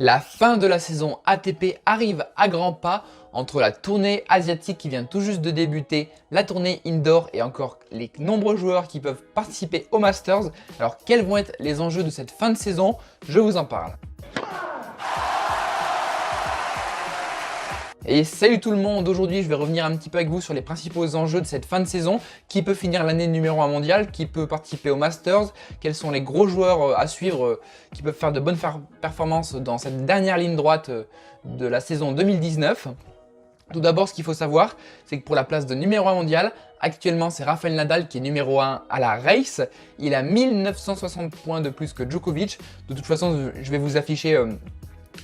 La fin de la saison ATP arrive à grands pas entre la tournée asiatique qui vient tout juste de débuter, la tournée indoor et encore les nombreux joueurs qui peuvent participer au Masters. Alors quels vont être les enjeux de cette fin de saison? Je vous en parle. Et salut tout le monde, aujourd'hui je vais revenir un petit peu avec vous sur les principaux enjeux de cette fin de saison, qui peut finir l'année numéro 1 mondial, qui peut participer au Masters, quels sont les gros joueurs à suivre qui peuvent faire de bonnes performances dans cette dernière ligne droite de la saison 2019. Tout d'abord, ce qu'il faut savoir, c'est que pour la place de numéro 1 mondial, actuellement c'est Rafael Nadal qui est numéro 1 à la race. Il a 1960 points de plus que Djokovic. De toute façon, je vais vous afficher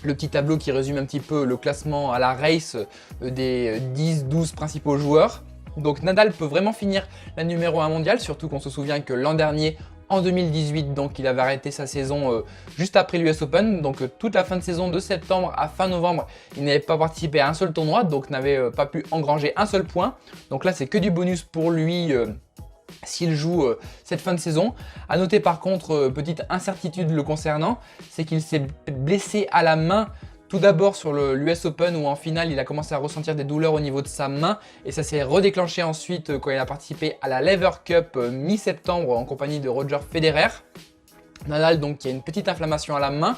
le petit tableau qui résume un petit peu le classement à la race des 10-12 principaux joueurs. Donc Nadal peut vraiment finir la numéro 1 mondiale, surtout qu'on se souvient que l'an dernier, en 2018, donc il avait arrêté sa saison juste après l'US Open. Donc toute la fin de saison de septembre à fin novembre, il n'avait pas participé à un seul tournoi, donc n'avait pas pu engranger un seul point. Donc là, c'est que du bonus pour lui s'il joue cette fin de saison. A noter par contre, petite incertitude le concernant, c'est qu'il s'est blessé à la main. Tout d'abord sur l'US Open où en finale il a commencé à ressentir des douleurs au niveau de sa main et ça s'est redéclenché ensuite quand il a participé à la Lever Cup mi-septembre en compagnie de Roger Federer. Nadal donc qui a une petite inflammation à la main.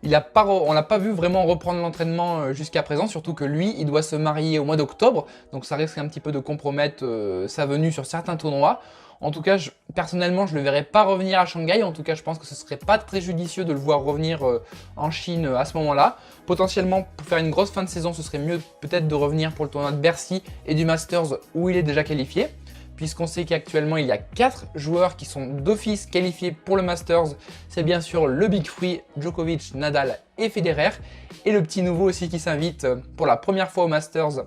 On l'a pas vu vraiment reprendre l'entraînement jusqu'à présent, surtout que lui, il doit se marier au mois d'octobre, donc ça risque un petit peu de compromettre sa venue sur certains tournois. En tout cas, personnellement, je ne le verrais pas revenir à Shanghai. En tout cas, je pense que ce serait pas très judicieux de le voir revenir en Chine à ce moment-là. Potentiellement, pour faire une grosse fin de saison, ce serait mieux peut-être de revenir pour le tournoi de Bercy et du Masters où il est déjà qualifié. Puisqu'on sait qu'actuellement, il y a 4 joueurs qui sont d'office qualifiés pour le Masters. C'est bien sûr le Big Three, Djokovic, Nadal et Federer. Et le petit nouveau aussi qui s'invite pour la première fois au Masters,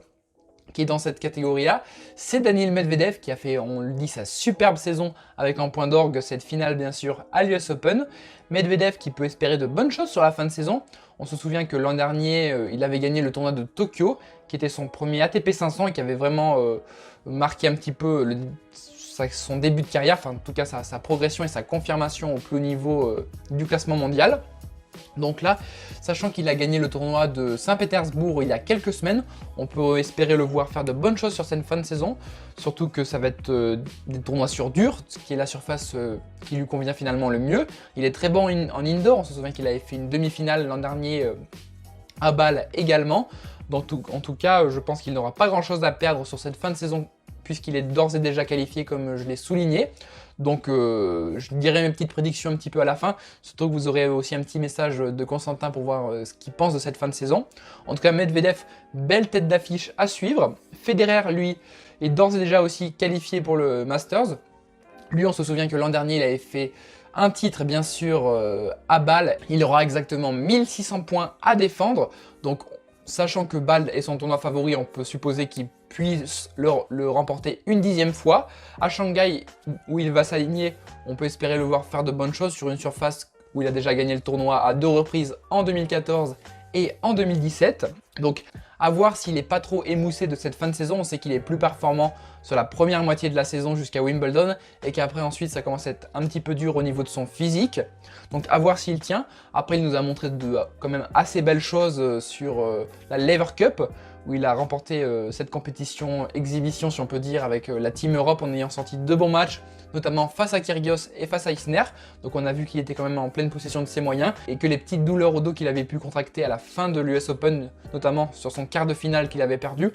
qui est dans cette catégorie-là, c'est Daniil Medvedev qui a fait, on le dit, sa superbe saison avec en point d'orgue cette finale bien sûr à l'US Open. Medvedev qui peut espérer de bonnes choses sur la fin de saison. On se souvient que l'an dernier, il avait gagné le tournoi de Tokyo, qui était son premier ATP 500 et qui avait vraiment marqué un petit peu son début de carrière, enfin en tout cas sa progression et sa confirmation au plus haut niveau du classement mondial. Donc là, sachant qu'il a gagné le tournoi de Saint-Pétersbourg il y a quelques semaines, on peut espérer le voir faire de bonnes choses sur cette fin de saison. Surtout que ça va être des tournois sur dur, ce qui est la surface qui lui convient finalement le mieux. Il est très bon en indoor, on se souvient qu'il avait fait une demi-finale l'an dernier à Bâle également. Donc, en tout cas, je pense qu'il n'aura pas grand-chose à perdre sur cette fin de saison puisqu'il est d'ores et déjà qualifié comme je l'ai souligné. Donc je dirai mes petites prédictions un petit peu à la fin, surtout que vous aurez aussi un petit message de Constantin pour voir ce qu'il pense de cette fin de saison. En tout cas, Medvedev, belle tête d'affiche à suivre. Federer, lui, est d'ores et déjà aussi qualifié pour le Masters. Lui, on se souvient que l'an dernier, il avait fait un titre, bien sûr, à Bâle. Il aura exactement 1600 points à défendre. Donc, sachant que Bâle est son tournoi favori, on peut supposer qu'il puisse le remporter une 10e fois. À Shanghai, où il va s'aligner, on peut espérer le voir faire de bonnes choses sur une surface où il a déjà gagné le tournoi à 2 reprises en 2014 et en 2017. Donc, à voir s'il n'est pas trop émoussé de cette fin de saison. On sait qu'il est plus performant sur la première moitié de la saison jusqu'à Wimbledon et qu'après ensuite ça commence à être un petit peu dur au niveau de son physique. Donc à voir s'il tient. Après il nous a montré quand même assez belles choses sur la Lever Cup où il a remporté cette compétition exhibition si on peut dire avec la Team Europe en ayant sorti 2 bons matchs, notamment face à Kyrgios et face à Isner. Donc on a vu qu'il était quand même en pleine possession de ses moyens et que les petites douleurs au dos qu'il avait pu contracter à la fin de l'US Open, notamment sur son quart de finale qu'il avait perdu,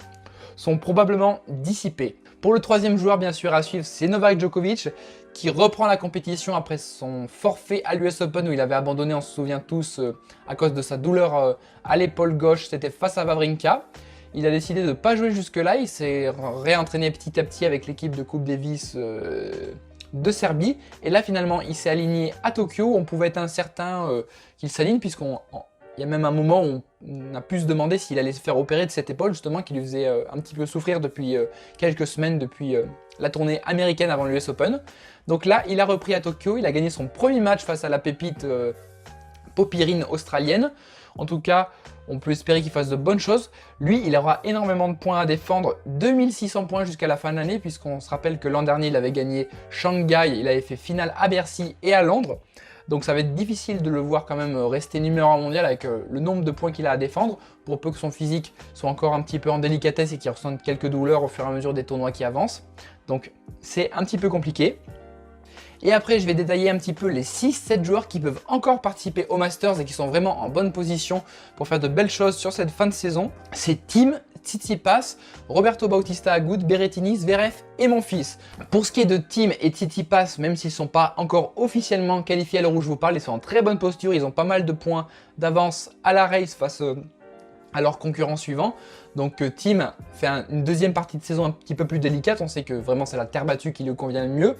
sont probablement dissipées. Pour le troisième joueur bien sûr à suivre, c'est Novak Djokovic qui reprend la compétition après son forfait à l'US Open où il avait abandonné, on se souvient tous, à cause de sa douleur à l'épaule gauche, c'était face à Wawrinka. Il a décidé de ne pas jouer jusque-là, il s'est réentraîné petit à petit avec l'équipe de Coupe Davis de Serbie. Et là finalement il s'est aligné à Tokyo, on pouvait être incertain qu'il s'aligne puisqu'il y a même un moment où on a pu se demander s'il allait se faire opérer de cette épaule justement qui lui faisait un petit peu souffrir depuis quelques semaines, depuis la tournée américaine avant l'US Open. Donc là il a repris à Tokyo, il a gagné son premier match face à la pépite Popyrin australienne. En tout cas, on peut espérer qu'il fasse de bonnes choses. Lui, il aura énormément de points à défendre, 2600 points jusqu'à la fin de l'année, puisqu'on se rappelle que l'an dernier, il avait gagné Shanghai, il avait fait finale à Bercy et à Londres. Donc ça va être difficile de le voir quand même rester numéro 1 mondial avec le nombre de points qu'il a à défendre, pour peu que son physique soit encore un petit peu en délicatesse et qu'il ressente quelques douleurs au fur et à mesure des tournois qui avancent. Donc c'est un petit peu compliqué. Et après, je vais détailler un petit peu les 6-7 joueurs qui peuvent encore participer au Masters et qui sont vraiment en bonne position pour faire de belles choses sur cette fin de saison. C'est Thiem, Tsitsipas, Roberto Bautista Agut, Berrettini, Zverev et Monfils. Pour ce qui est de Thiem et Tsitsipas, même s'ils ne sont pas encore officiellement qualifiés à l'heure où je vous parle, ils sont en très bonne posture, ils ont pas mal de points d'avance à la race face à leurs concurrents suivants. Donc Thiem fait une deuxième partie de saison un petit peu plus délicate, on sait que vraiment c'est la terre battue qui lui convient le mieux.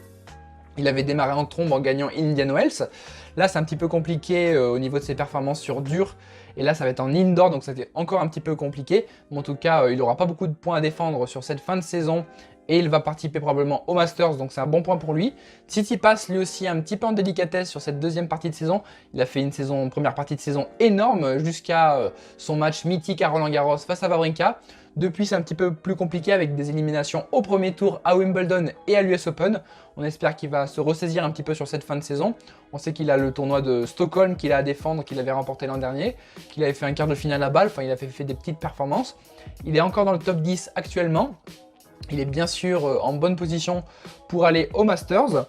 Il avait démarré en trombe en gagnant Indian Wells. Là, c'est un petit peu compliqué au niveau de ses performances sur dur. Et là, ça va être en indoor, donc c'était encore un petit peu compliqué. Mais en tout cas, il n'aura pas beaucoup de points à défendre sur cette fin de saison. Et il va participer probablement au Masters, donc c'est un bon point pour lui. Tsitsipas, lui aussi, un petit peu en délicatesse sur cette deuxième partie de saison. Il a fait une première partie de saison énorme jusqu'à son match mythique à Roland-Garros face à Wawrinka. Depuis, c'est un petit peu plus compliqué avec des éliminations au premier tour à Wimbledon et à l'US Open. On espère qu'il va se ressaisir un petit peu sur cette fin de saison. On sait qu'il a le tournoi de Stockholm qu'il a à défendre, qu'il avait remporté l'an dernier, qu'il avait fait un quart de finale à Bâle, enfin il a fait des petites performances. Il est encore dans le top 10 actuellement. Il est bien sûr en bonne position pour aller au Masters.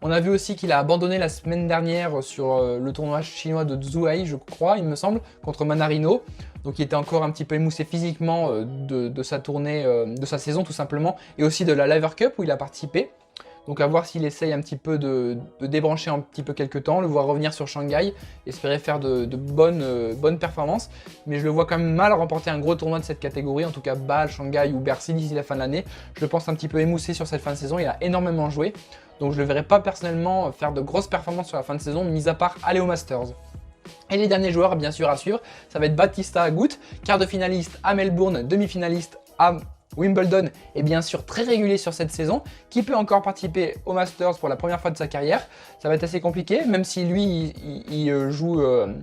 On a vu aussi qu'il a abandonné la semaine dernière sur le tournoi chinois de Zhuhai, je crois, il me semble, contre Manarino. Donc il était encore un petit peu émoussé physiquement de sa tournée, de sa saison tout simplement, et aussi de la Laver Cup où il a participé. Donc à voir s'il essaye un petit peu de débrancher un petit peu quelques temps, le voir revenir sur Shanghai, espérer faire de bonnes performances. Mais je le vois quand même mal remporter un gros tournoi de cette catégorie, en tout cas Bâle, Shanghai ou Bercy d'ici la fin de l'année. Je le pense un petit peu émoussé sur cette fin de saison, il a énormément joué. Donc je ne le verrai pas personnellement faire de grosses performances sur la fin de saison, mis à part aller au Masters. Et les derniers joueurs bien sûr à suivre, ça va être Bautista Agut, quart de finaliste à Melbourne, demi-finaliste à Wimbledon est bien sûr très régulier sur cette saison, qui peut encore participer au Masters pour la première fois de sa carrière. Ça va être assez compliqué, même si lui il joue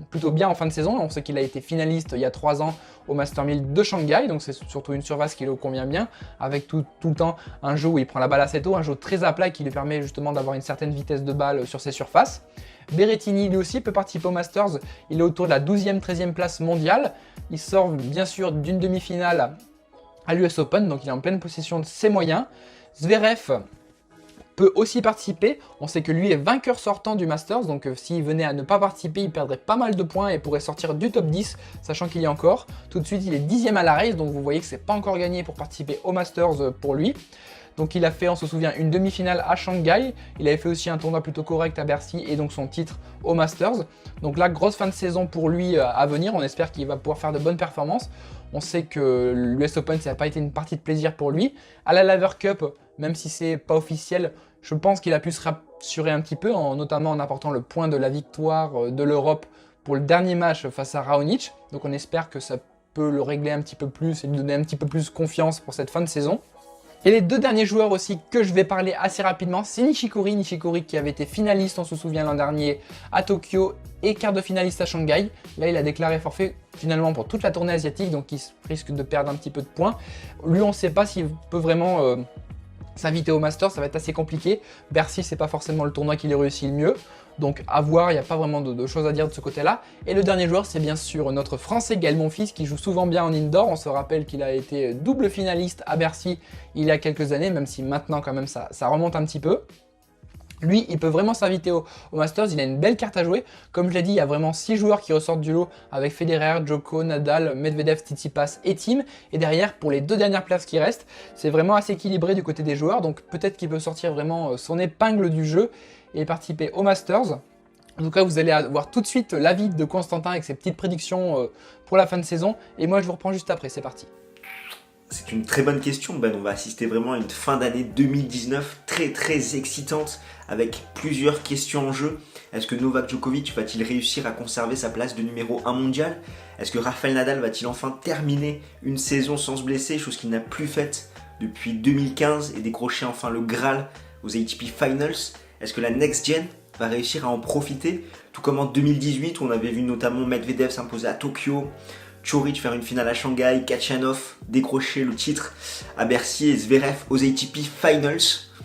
plutôt bien en fin de saison. On sait qu'il a été finaliste il y a 3 ans au Master 1000 de Shanghai, donc c'est surtout une surface qui lui convient bien, avec tout le temps un jeu où il prend la balle assez tôt, un jeu très à plat qui lui permet justement d'avoir une certaine vitesse de balle sur ses surfaces. Berrettini lui aussi peut participer au Masters, il est autour de la 12e, 13e place mondiale. Il sort bien sûr d'une demi-finale à l'US Open, donc il est en pleine possession de ses moyens. Zverev peut aussi participer, on sait que lui est vainqueur sortant du Masters, donc s'il venait à ne pas participer, il perdrait pas mal de points et pourrait sortir du top 10, sachant qu'il y a encore. Tout de suite, il est 10e à la race, donc vous voyez que c'est pas encore gagné pour participer au Masters pour lui. Donc il a fait, on se souvient, une demi-finale à Shanghai, il avait fait aussi un tournoi plutôt correct à Bercy et donc son titre au Masters. Donc là, grosse fin de saison pour lui à venir, on espère qu'il va pouvoir faire de bonnes performances. On sait que l'US Open, ça n'a pas été une partie de plaisir pour lui. À la Laver Cup, même si c'est pas officiel, je pense qu'il a pu se rassurer un petit peu, notamment en apportant le point de la victoire de l'Europe pour le dernier match face à Raonic. Donc on espère que ça peut le régler un petit peu plus et lui donner un petit peu plus confiance pour cette fin de saison. Et les deux derniers joueurs aussi que je vais parler assez rapidement, c'est Nishikori. Nishikori qui avait été finaliste, on se souvient l'an dernier, à Tokyo et quart de finaliste à Shanghai. Là, il a déclaré forfait finalement pour toute la tournée asiatique, donc il risque de perdre un petit peu de points. Lui, on ne sait pas s'il peut vraiment s'inviter au Masters, ça va être assez compliqué. Bercy, c'est pas forcément le tournoi qui lui réussit le mieux. Donc à voir, il n'y a pas vraiment de choses à dire de ce côté-là. Et le dernier joueur, c'est bien sûr notre Français Gaël Monfils qui joue souvent bien en indoor. On se rappelle qu'il a été double finaliste à Bercy il y a quelques années, même si maintenant quand même ça remonte un petit peu. Lui, il peut vraiment s'inviter au Masters, il a une belle carte à jouer. Comme je l'ai dit, il y a vraiment 6 joueurs qui ressortent du lot avec Federer, Djoko, Nadal, Medvedev, Tsitsipas et Thiem. Et derrière, pour les 2 dernières places qui restent, c'est vraiment assez équilibré du côté des joueurs. Donc peut-être qu'il peut sortir vraiment son épingle du jeu et participer au Masters. En tout cas, vous allez avoir tout de suite l'avis de Constantin avec ses petites prédictions pour la fin de saison. Et moi, je vous reprends juste après, c'est parti. C'est une très bonne question, Ben. On va assister vraiment à une fin d'année 2019 très excitante avec plusieurs questions en jeu. Est-ce que Novak Djokovic va-t-il réussir à conserver sa place de numéro 1 mondial? Est-ce que Rafael Nadal va-t-il enfin terminer une saison sans se blesser, chose qu'il n'a plus faite depuis 2015 et décrocher enfin le Graal aux ATP Finals? Est-ce que la Next Gen va réussir à en profiter? Tout comme en 2018 où on avait vu notamment Medvedev s'imposer à Tokyo, Coric faire une finale à Shanghai, Khachanov décrocher le titre à Bercy et Zverev aux ATP Finals.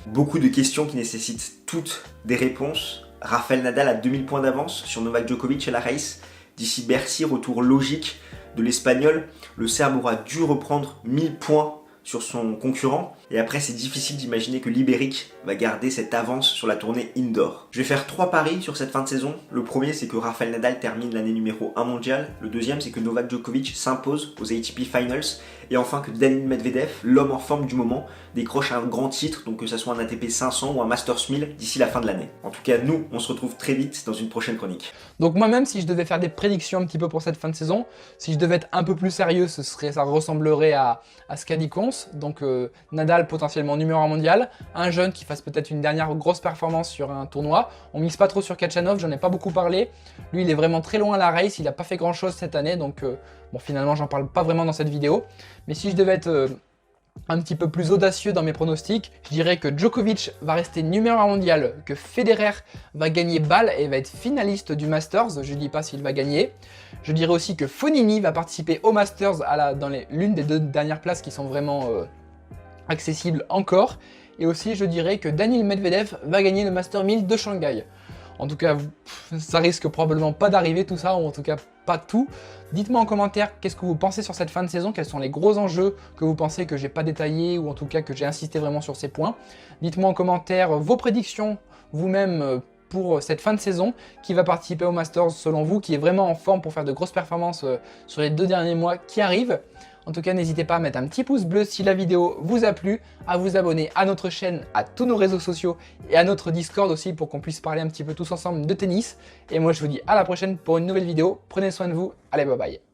Beaucoup de questions qui nécessitent toutes des réponses. Rafael Nadal a 2000 points d'avance sur Novak Djokovic à la race. D'ici Bercy, retour logique de l'Espagnol. Le Serbe aura dû reprendre 1000 points sur son concurrent. Et après, c'est difficile d'imaginer que l'Ibérique va garder cette avance sur la tournée indoor. Je vais faire 3 paris sur cette fin de saison. Le premier, c'est que Rafael Nadal termine l'année numéro 1 mondiale. Le deuxième, c'est que Novak Djokovic s'impose aux ATP Finals. Et enfin, que Daniil Medvedev, l'homme en forme du moment, décroche un grand titre, donc que ce soit un ATP 500 ou un Masters 1000 d'ici la fin de l'année. En tout cas, nous, on se retrouve très vite dans une prochaine chronique. Donc moi-même, si je devais faire des prédictions un petit peu pour cette fin de saison, si je devais être un peu plus sérieux, ça ressemblerait à ce qu'a dit Conce. Donc Nadal potentiellement numéro 1 mondial, un jeune qui fasse peut-être une dernière grosse performance sur un tournoi. On mise pas trop sur Khachanov, j'en ai pas beaucoup parlé. Lui, il est vraiment très loin à la race, il a pas fait grand-chose cette année, donc bon, finalement, j'en parle pas vraiment dans cette vidéo. Mais si je devais être un petit peu plus audacieux dans mes pronostics, je dirais que Djokovic va rester numéro 1 mondial, que Federer va gagner Bâle et va être finaliste du Masters, je dis pas s'il va gagner. Je dirais aussi que Fognini va participer au Masters dans l'une des 2 dernières places qui sont vraiment accessibles encore. Et aussi je dirais que Daniil Medvedev va gagner le Master 1000 de Shanghai. En tout cas, ça risque probablement pas d'arriver tout ça, ou en tout cas pas tout. Dites-moi en commentaire qu'est-ce que vous pensez sur cette fin de saison, quels sont les gros enjeux que vous pensez que j'ai pas détaillés, ou en tout cas que j'ai insisté vraiment sur ces points. Dites-moi en commentaire vos prédictions vous-même pour cette fin de saison, qui va participer au Masters selon vous, qui est vraiment en forme pour faire de grosses performances sur les 2 derniers mois qui arrivent. En tout cas, n'hésitez pas à mettre un petit pouce bleu si la vidéo vous a plu, à vous abonner à notre chaîne, à tous nos réseaux sociaux et à notre Discord aussi pour qu'on puisse parler un petit peu tous ensemble de tennis. Et moi, je vous dis à la prochaine pour une nouvelle vidéo. Prenez soin de vous. Allez, bye bye.